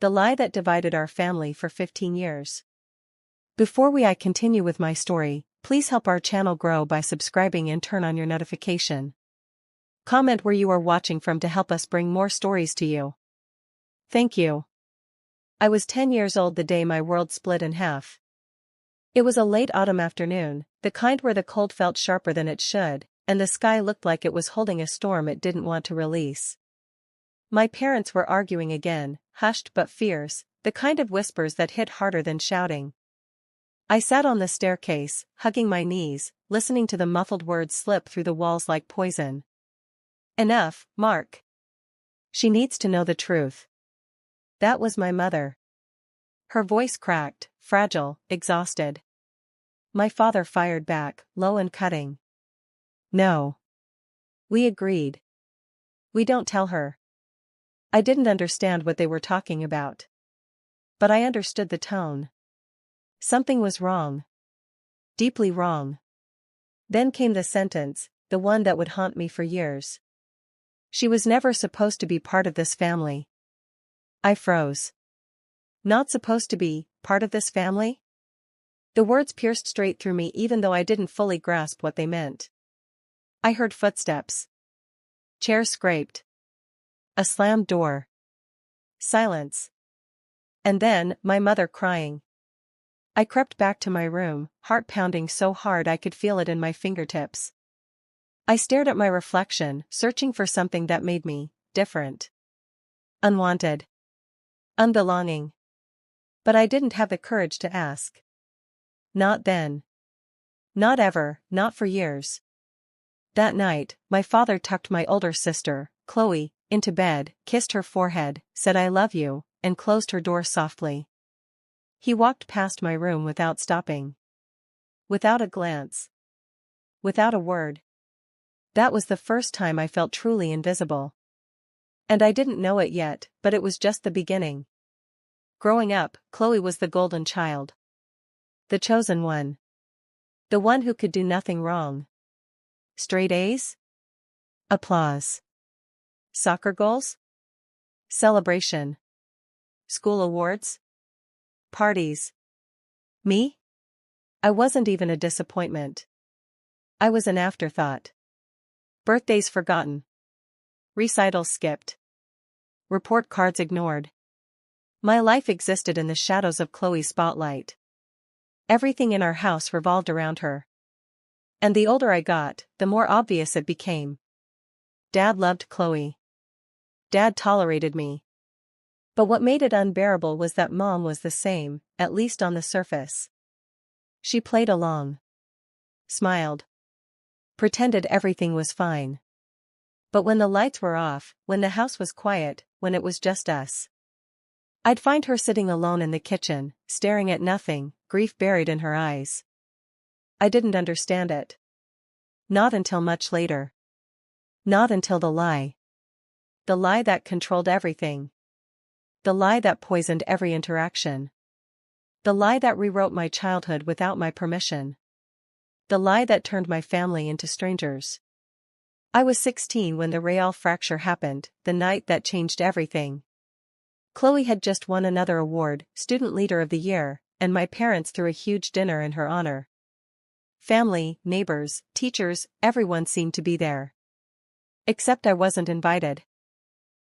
The lie that divided our family for 15 years. Before I continue with my story, please help our channel grow by subscribing and turn on your notification. Comment where you are watching from to help us bring more stories to you. Thank you. I was 10 years old the day my world split in half. It was a late autumn afternoon, the kind where the cold felt sharper than it should, and the sky looked like it was holding a storm it didn't want to release. My parents were arguing again, hushed but fierce, the kind of whispers that hit harder than shouting. I sat on the staircase, hugging my knees, listening to the muffled words slip through the walls like poison. Enough, Mark. She needs to know the truth. That was my mother. Her voice cracked, fragile, exhausted. My father fired back, low and cutting. No. We agreed. We don't tell her. I didn't understand what they were talking about. But I understood the tone. Something was wrong. Deeply wrong. Then came the sentence, the one that would haunt me for years. She was never supposed to be part of this family. I froze. Not supposed to be part of this family? The words pierced straight through me even though I didn't fully grasp what they meant. I heard footsteps. Chairs scraped. A slammed door. Silence. And then, my mother crying. I crept back to my room, heart pounding so hard I could feel it in my fingertips. I stared at my reflection, searching for something that made me different. Unwanted. Unbelonging. But I didn't have the courage to ask. Not then. Not ever, not for years. That night, my father tucked my older sister, Chloe, into bed, kissed her forehead, said I love you, and closed her door softly. He walked past my room without stopping. Without a glance. Without a word. That was the first time I felt truly invisible. And I didn't know it yet, but it was just the beginning. Growing up, Chloe was the golden child. The chosen one. The one who could do nothing wrong. Straight A's? Applause. Soccer goals? Celebration. School awards? Parties. Me? I wasn't even a disappointment. I was an afterthought. Birthdays forgotten. Recitals skipped. Report cards ignored. My life existed in the shadows of Chloe's spotlight. Everything in our house revolved around her. And the older I got, the more obvious it became. Dad loved Chloe. Dad tolerated me. But what made it unbearable was that Mom was the same, at least on the surface. She played along. Smiled. Pretended everything was fine. But when the lights were off, when the house was quiet, when it was just us, I'd find her sitting alone in the kitchen, staring at nothing, grief buried in her eyes. I didn't understand it. Not until much later. Not until the lie. The lie that controlled everything. The lie that poisoned every interaction. The lie that rewrote my childhood without my permission. The lie that turned my family into strangers. I was 16 when the real fracture happened, the night that changed everything. Chloe had just won another award, Student Leader of the Year, and my parents threw a huge dinner in her honor. Family, neighbors, teachers, everyone seemed to be there. Except I wasn't invited.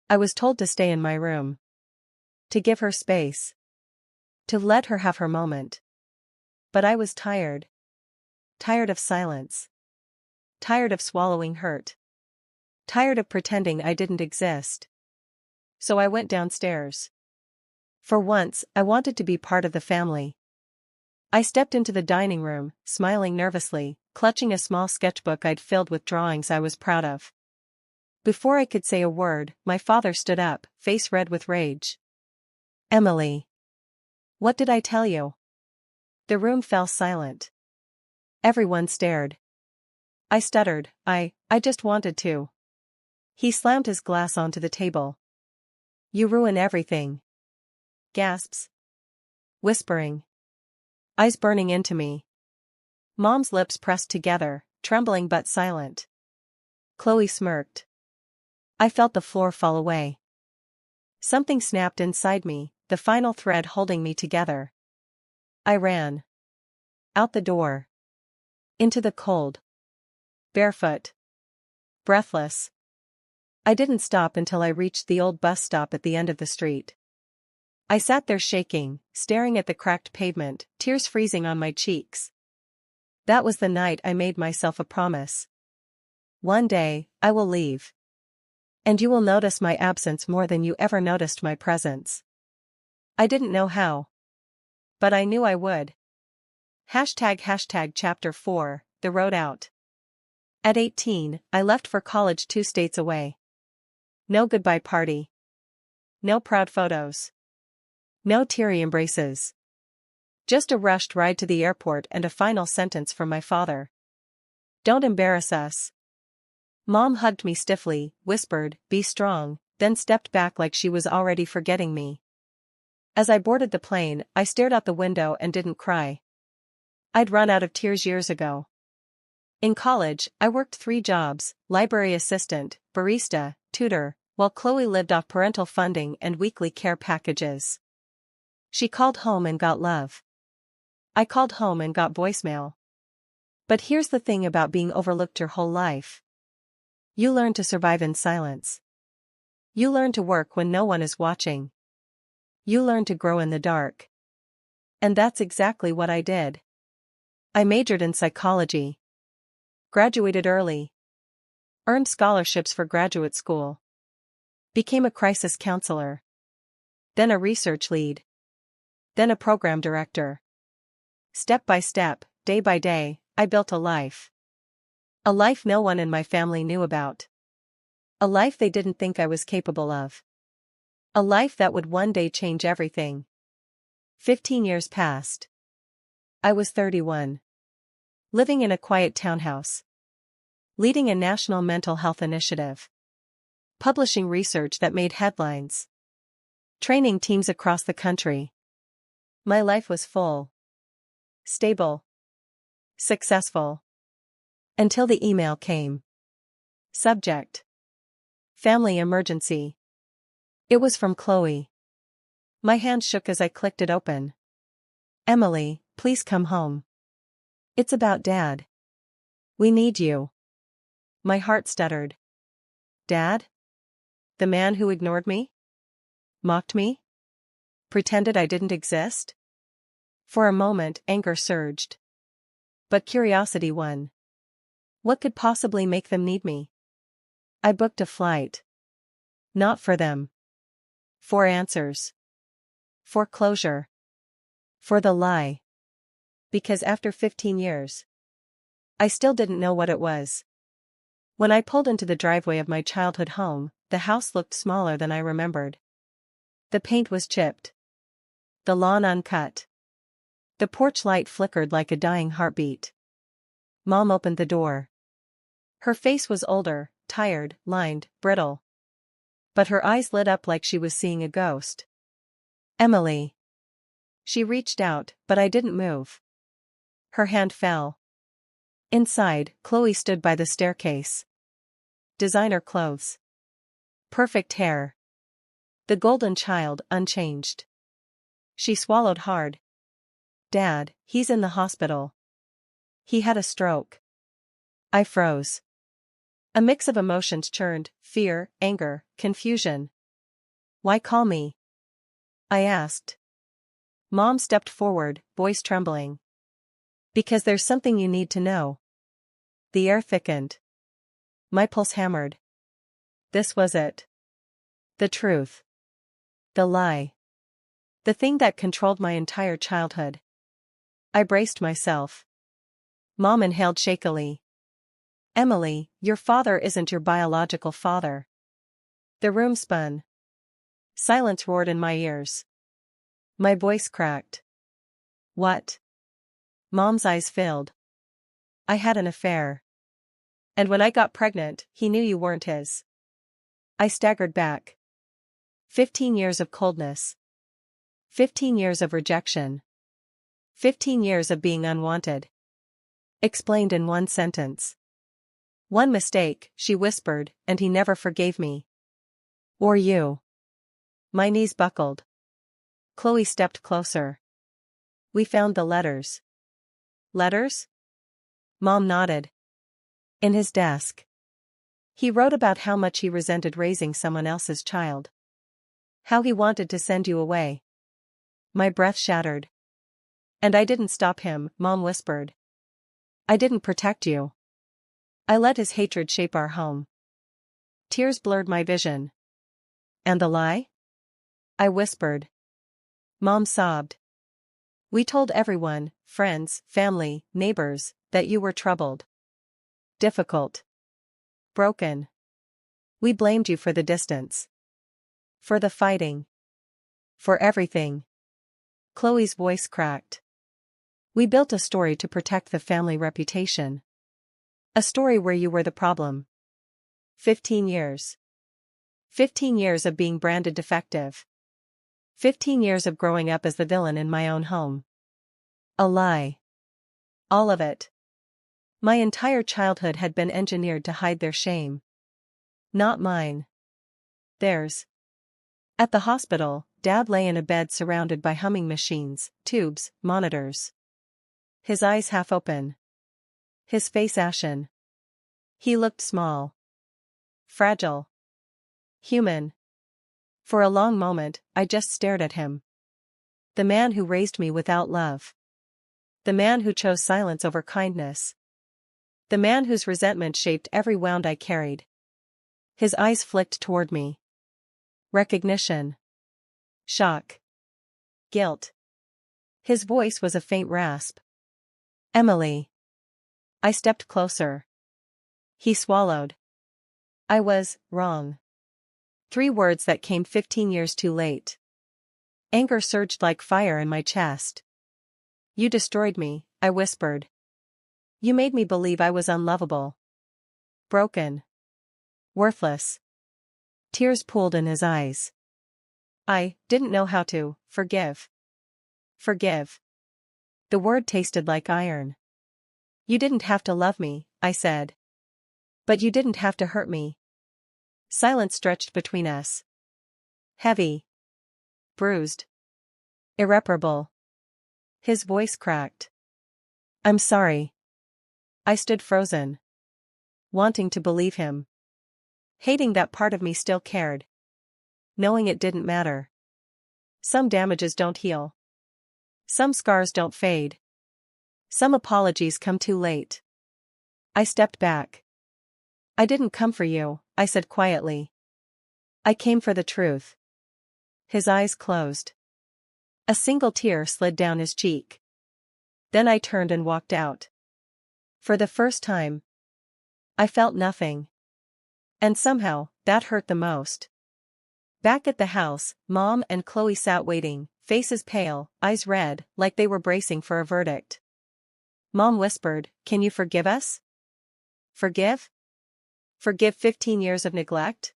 I was told to stay in my room. To give her space. To let her have her moment. But I was tired. Tired of silence. Tired of swallowing hurt. Tired of pretending I didn't exist. So I went downstairs. For once, I wanted to be part of the family. I stepped into the dining room, smiling nervously, clutching a small sketchbook I'd filled with drawings I was proud of. Before I could say a word, my father stood up, face red with rage. Emily. What did I tell you? The room fell silent. Everyone stared. I stuttered, I just wanted to. He slammed his glass onto the table. You ruin everything. Gasps. Whispering. Eyes burning into me. Mom's lips pressed together, trembling but silent. Chloe smirked. I felt the floor fall away. Something snapped inside me, the final thread holding me together. I ran. Out the door. Into the cold. Barefoot. Breathless. I didn't stop until I reached the old bus stop at the end of the street. I sat there shaking, staring at the cracked pavement, tears freezing on my cheeks. That was the night I made myself a promise. One day, I will leave. And you will notice my absence more than you ever noticed my presence. I didn't know how. But I knew I would. ## Chapter 4, The Road Out. At 18, I left for college 2 states away. No goodbye party. No proud photos. No teary embraces. Just a rushed ride to the airport and a final sentence from my father. Don't embarrass us. Mom hugged me stiffly, whispered, "Be strong," then stepped back like she was already forgetting me. As I boarded the plane, I stared out the window and didn't cry. I'd run out of tears years ago. In college, I worked 3 jobs: library assistant, barista, tutor, while Chloe lived off parental funding and weekly care packages. She called home and got love. I called home and got voicemail. But here's the thing about being overlooked your whole life. You learn to survive in silence. You learn to work when no one is watching. You learn to grow in the dark. And that's exactly what I did. I majored in psychology. Graduated early. Earned scholarships for graduate school. Became a crisis counselor. Then a research lead. Then a program director. Step by step, day by day, I built a life. A life no one in my family knew about. A life they didn't think I was capable of. A life that would one day change everything. 15 years passed. I was 31. Living in a quiet townhouse. Leading a national mental health initiative. Publishing research that made headlines. Training teams across the country. My life was full. Stable. Successful. Until the email came. Subject: Family emergency. It was from Chloe. My hand shook as I clicked it open. "Emily, please come home. It's about Dad. We need you." My heart stuttered. Dad? The man who ignored me? Mocked me? Pretended I didn't exist? For a moment, anger surged. But curiosity won. What could possibly make them need me? I booked a flight. Not for them. For answers. For closure. For the lie. Because after 15 years, I still didn't know what it was. When I pulled into the driveway of my childhood home, the house looked smaller than I remembered. The paint was chipped. The lawn uncut. The porch light flickered like a dying heartbeat. Mom opened the door. Her face was older, tired, lined, brittle. But her eyes lit up like she was seeing a ghost. "Emily." She reached out, but I didn't move. Her hand fell. Inside, Chloe stood by the staircase. Designer clothes. Perfect hair. The golden child unchanged. She swallowed hard. "Dad, he's in the hospital. He had a stroke." I froze. A mix of emotions churned: fear, anger, confusion. "Why call me?" I asked. Mom stepped forward, voice trembling. "Because there's something you need to know." The air thickened. My pulse hammered. This was it. The truth. The lie. The thing that controlled my entire childhood. I braced myself. Mom inhaled shakily. "Emily, your father isn't your biological father." The room spun. Silence roared in my ears. My voice cracked. "What?" Mom's eyes filled. "I had an affair. And when I got pregnant, he knew you weren't his." I staggered back. 15 years of coldness. 15 years of rejection. 15 years of being unwanted. Explained in one sentence. "One mistake," she whispered, "and he never forgave me. Or you." My knees buckled. Chloe stepped closer. We found the letters. Letters? Mom nodded. In his desk. He wrote about how much he resented raising someone else's child. How he wanted to send you away. My breath shattered. And I didn't stop him, Mom whispered. I didn't protect you. I let his hatred shape our home. Tears blurred my vision. And the lie? I whispered. Mom sobbed. We told everyone, friends, family, neighbors, that you were troubled. Difficult. Broken. We blamed you for the distance. For the fighting. For everything. Chloe's voice cracked. We built a story to protect the family reputation. A story where you were the problem. 15 years. 15 years of being branded defective. 15 years of growing up as the villain in my own home. A lie. All of it. My entire childhood had been engineered to hide their shame. Not mine. Theirs. At the hospital, Dad lay in a bed surrounded by humming machines, tubes, monitors. His eyes half open. His face ashen. He looked small. Fragile. Human. For a long moment, I just stared at him. The man who raised me without love. The man who chose silence over kindness. The man whose resentment shaped every wound I carried. His eyes flicked toward me. Recognition. Shock. Guilt. His voice was a faint rasp. Emily. I stepped closer. He swallowed. I was wrong. 3 words that came 15 years too late. Anger surged like fire in my chest. You destroyed me, I whispered. You made me believe I was unlovable. Broken. Worthless. Tears pooled in his eyes. I didn't know how to forgive. Forgive. The word tasted like iron. You didn't have to love me, I said. But you didn't have to hurt me. Silence stretched between us. Heavy. Bruised. Irreparable. His voice cracked. I'm sorry. I stood frozen. Wanting to believe him. Hating that part of me still cared. Knowing it didn't matter. Some damages don't heal. Some scars don't fade. Some apologies come too late. I stepped back. I didn't come for you, I said quietly. I came for the truth. His eyes closed. A single tear slid down his cheek. Then I turned and walked out. For the first time, I felt nothing. And somehow, that hurt the most. Back at the house, Mom and Chloe sat waiting, faces pale, eyes red, like they were bracing for a verdict. Mom whispered, "Can you forgive us?" Forgive? Forgive 15 years of neglect?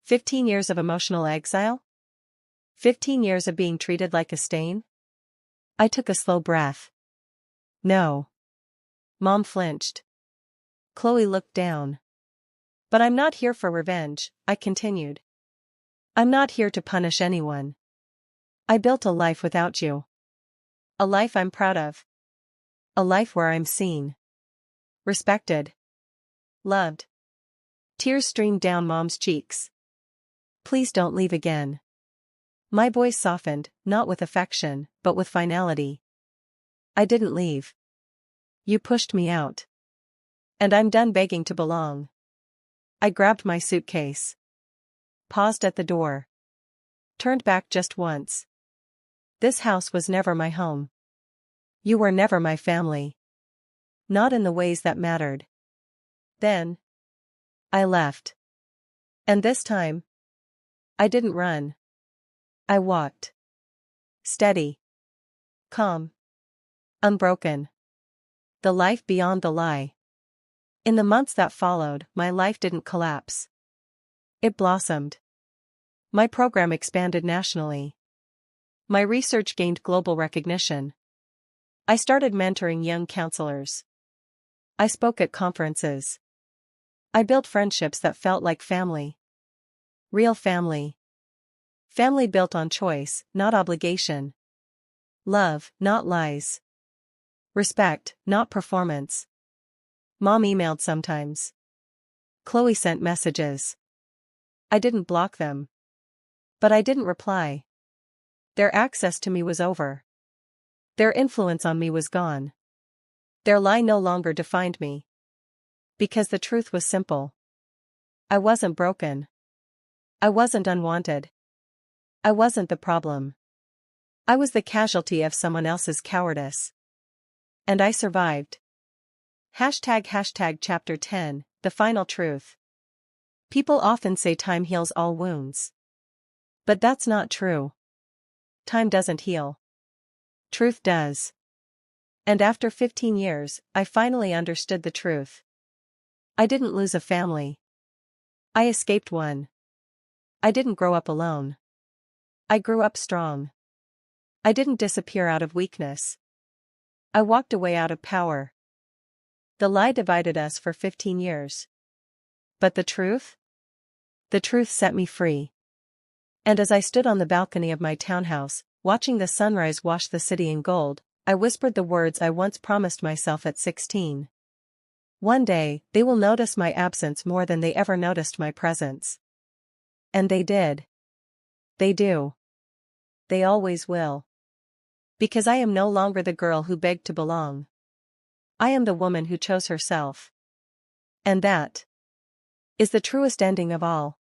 15 years of emotional exile? 15 years of being treated like a stain? I took a slow breath. No. Mom flinched. Chloe looked down. But I'm not here for revenge, I continued. I'm not here to punish anyone. I built a life without you. A life I'm proud of. A life where I'm seen. Respected. Loved. Tears streamed down Mom's cheeks. Please don't leave again. My voice softened, not with affection, but with finality. I didn't leave. You pushed me out. And I'm done begging to belong. I grabbed my suitcase. Paused at the door. Turned back just once. This house was never my home. You were never my family. Not in the ways that mattered. Then, I left. And this time, I didn't run. I walked. Steady. Calm. Unbroken. The life beyond the lie. In the months that followed, my life didn't collapse. It blossomed. My program expanded nationally. My research gained global recognition. I started mentoring young counselors. I spoke at conferences. I built friendships that felt like family. Real family. Family built on choice, not obligation. Love, not lies. Respect, not performance. Mom emailed sometimes. Chloe sent messages. I didn't block them. But I didn't reply. Their access to me was over. Their influence on me was gone. Their lie no longer defined me. Because the truth was simple. I wasn't broken. I wasn't unwanted. I wasn't the problem. I was the casualty of someone else's cowardice. And I survived. ## Chapter 10, The Final Truth. People often say time heals all wounds. But that's not true. Time doesn't heal. Truth does. And after 15 years, I finally understood the truth. I didn't lose a family. I escaped one. I didn't grow up alone. I grew up strong. I didn't disappear out of weakness. I walked away out of power. The lie divided us for 15 years. But the truth? The truth set me free. And as I stood on the balcony of my townhouse, watching the sunrise wash the city in gold, I whispered the words I once promised myself at 16. One day, they will notice my absence more than they ever noticed my presence. And they did. They do. They always will. Because I am no longer the girl who begged to belong. I am the woman who chose herself. And that is the truest ending of all.